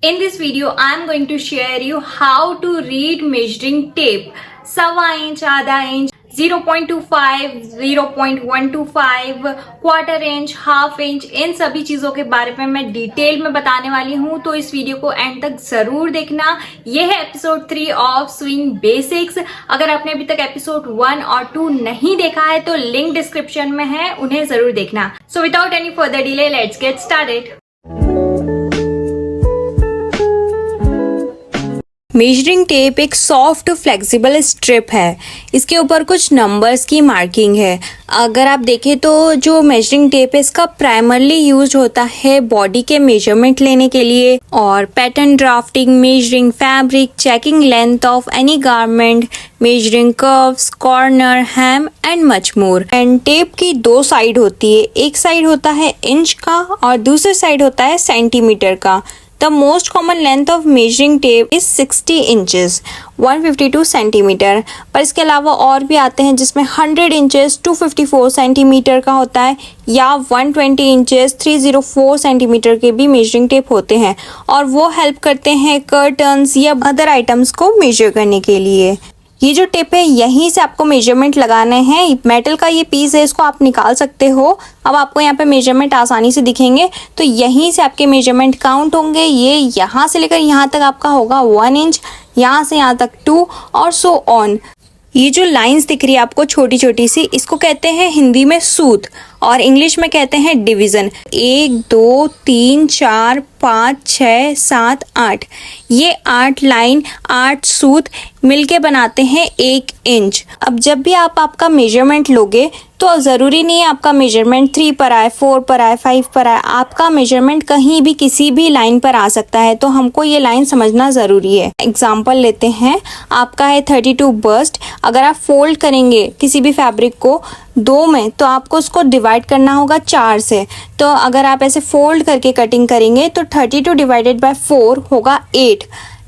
In this video, I am going to share you how to read measuring tape. 1.25 inch, आधा inch, 0.25, 0.125, quarter inch, half inch, इन सभी चीजों के बारे में मैं डिटेल में बताने वाली हूँ, तो इस वीडियो को एंड तक जरूर देखना। ये है एपिसोड 3 ऑफ स्विंग बेसिक्स। अगर आपने अभी तक एपिसोड 1 और 2 नहीं देखा है तो लिंक डिस्क्रिप्शन में है, उन्हें जरूर देखना। So without any further delay, let's get started. Measuring tape एक सॉफ्ट फ्लेक्सिबल स्ट्रिप है। इसके ऊपर कुछ नंबर्स की मार्किंग है। अगर आप देखें तो जो मेजरिंग टेप है इसका प्राइमरली यूज होता है बॉडी के मेजरमेंट लेने के लिए और pattern drafting, measuring fabric, checking length of any garment, measuring curves, corner, hem and much more. And tape की दो साइड होती है, एक साइड होता है इंच का और दूसरी साइड होता है सेंटीमीटर का। The most common length of measuring tape is 60 inches, 152 centimetre. पर इसके अलावा और भी आते हैं जिसमें 100 इंचेस 254 सेंटीमीटर का होता है या 120 इंचेस 304 सेंटीमीटर के भी मेजरिंग टेप होते हैं और वो हेल्प करते हैं कर्टन्स या अदर आइटम्स को मेजर करने के लिए। ये जो टेप है यहीं से आपको मेजरमेंट लगाने हैं। मेटल का ये पीस है, इसको आप निकाल सकते हो। अब आपको यहाँ पे मेजरमेंट आसानी से दिखेंगे, तो यहीं से आपके मेजरमेंट काउंट होंगे। ये यहाँ से लेकर यहाँ तक आपका होगा 1 इंच, यहाँ से यहाँ तक 2 और सो ऑन। ये जो लाइंस दिख रही है आपको छोटी छोटी सी, इसको कहते हैं हिंदी में सूत और इंग्लिश में कहते हैं डिवीजन। 1 2 3 4 5 6 7 8, ये 8 लाइन 8 सूत मिलके बनाते हैं 1 इंच। अब जब भी आप आपका मेजरमेंट लोगे तो ज़रूरी नहीं है आपका मेजरमेंट 3 पर आए, 4 पर आए, 5 पर आए। आपका मेजरमेंट कहीं भी किसी भी लाइन पर आ सकता है, तो हमको ये लाइन समझना ज़रूरी है। एग्जाम्पल लेते हैं, आपका है 32 बस्ट। अगर आप फोल्ड करेंगे किसी भी फैब्रिक को 2 में तो आपको उसको डिवाइड करना होगा 4 से। तो अगर आप ऐसे फोल्ड करके कटिंग करेंगे तो 32 डिवाइडेड बाय 4 होगा 8।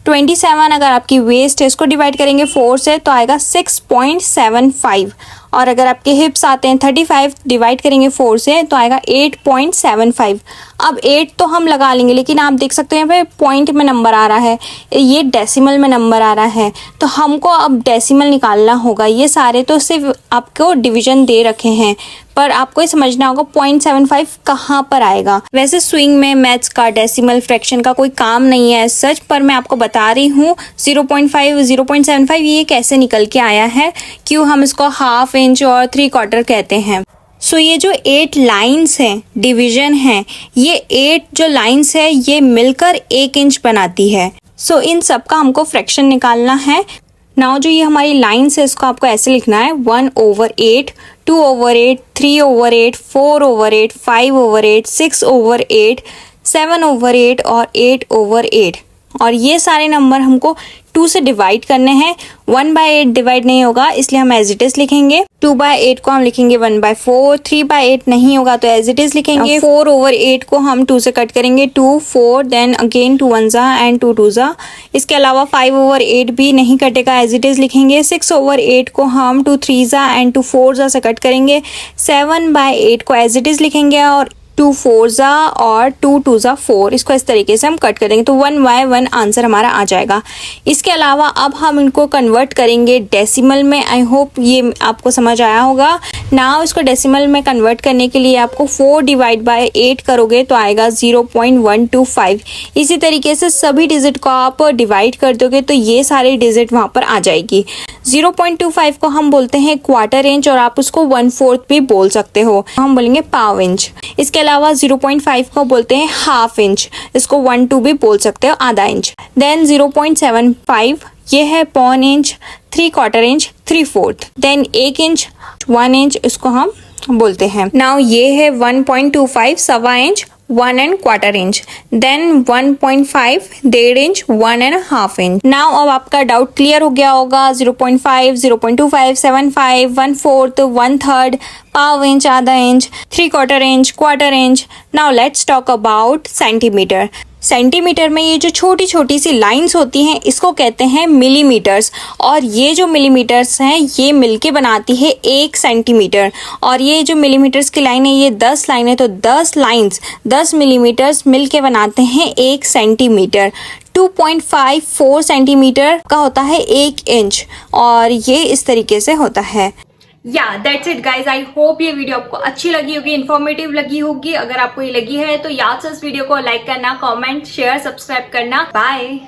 27 अगर आपकी वेस्ट है, इसको डिवाइड करेंगे 4 से तो आएगा 6.75। और अगर आपके हिप्स आते हैं 35 डिवाइड करेंगे 4 से तो आएगा 8.75। अब 8 तो हम लगा लेंगे, लेकिन आप देख सकते हैं यहाँ पे पॉइंट में नंबर आ रहा है, ये डेसिमल में नंबर आ रहा है, तो हमको अब डेसिमल निकालना होगा। ये सारे तो सिर्फ आपको डिवीजन दे रखे हैं, पर आपको ये समझना होगा 0.75 कहाँ पर आएगा। वैसे स्विंग में मैथ्स का डेसिमल फ्रैक्शन का कोई काम नहीं है सच, पर मैं आपको बता रही हूँ 0.5 0.75 ये कैसे निकल के आया है, क्यों हम इसको हाफ इंच और 3/4 कहते हैं। सो ये जो 8 लाइंस हैं, डिवीजन हैं, ये 8 जो लाइंस है ये मिलकर 1 इंच बनाती है। सो इन सब का हमको फ्रैक्शन निकालना है। नाउ जो ये हमारी लाइंस है इसको आपको ऐसे लिखना है 1/8, 2/8, 3/8, 4/8, 5/8, 6/8, 7/8 और 8/8। और ये सारे नंबर हमको 2 से डिवाइड करने हैं। 1/8 डिवाइड नहीं होगा इसलिए हम एज इट इज लिखेंगे। 2/8 को हम लिखेंगे 1/4। 3/8 नहीं होगा तो एज इट इज लिखेंगे। 4/8 को हम 2 से कट करेंगे, 2 4 देन अगेन 2 1 जा एंड 2 2 जा। इसके अलावा 5/8 भी नहीं कटेगा, एज इट इज लिखेंगे। 6/8 को हम 2 3 जा एंड 2 4 जा से कट करेंगे। 7/8 को एज इट इज लिखेंगे और 2 4 जा और 2 2 जा 4, इसको इस तरीके से हम कट करेंगे तो 1 बाय 1 आंसर हमारा आ जाएगा। इसके अलावा अब हम इनको कन्वर्ट करेंगे डेसिमल में। आई होप ये आपको समझ आया होगा। नाउ इसको डेसिमल में कन्वर्ट करने के लिए आपको 4 डिवाइड बाय 8 करोगे तो आएगा 0.125। इसी तरीके से सभी डिजिट को आप डिवाइड कर दोगे तो ये सारे डिजिट वहाँ पर आ जाएगी। 0.25 को हम बोलते हैं क्वार्टर इंच और आप उसको 1/4 भी बोल सकते हो, हम बोलेंगे पाव इंच। इसके अलावा 0.5 को बोलते हैं हाफ इंच, इसको 1/2 भी बोल सकते हो, आधा इंच। देन 0.75 ये है पौन inch, 3/4 inch, 3/4। Then 1 inch, 1 inch, इसको हम बोलते हैं। नाउ ये है 1.25 सवा inch, 1¼ inch. Then 1.5 1.5 inch, 1½ inch. Now अब आपका डाउट क्लियर हो गया होगा। 0.5 0.25 75 1/4 1/3 पाव इंच, आधा inch, 3/4 inch, quarter inch. Now let's talk about centimetre. Centimetre में ये जो छोटी छोटी सी लाइंस होती हैं इसको कहते हैं मिलीमीटर्स, और ये जो मिलीमीटर्स हैं ये मिलके बनाती है 1 सेंटीमीटर। और ये जो मिलीमीटर्स की लाइन है ये 10 लाइन है, तो 10 लाइंस 10 मिलीमीटर्स मिलके बनाते हैं 1 सेंटीमीटर। 2.54 सेंटीमीटर का होता है 1 इंच, और ये इस तरीके से होता है। या that's it guys, I hope ये वीडियो आपको अच्छी लगी होगी, इन्फॉर्मेटिव लगी होगी। अगर आपको ये लगी है तो याद से इस वीडियो को लाइक करना, कमेंट, शेयर, सब्सक्राइब करना। बाय।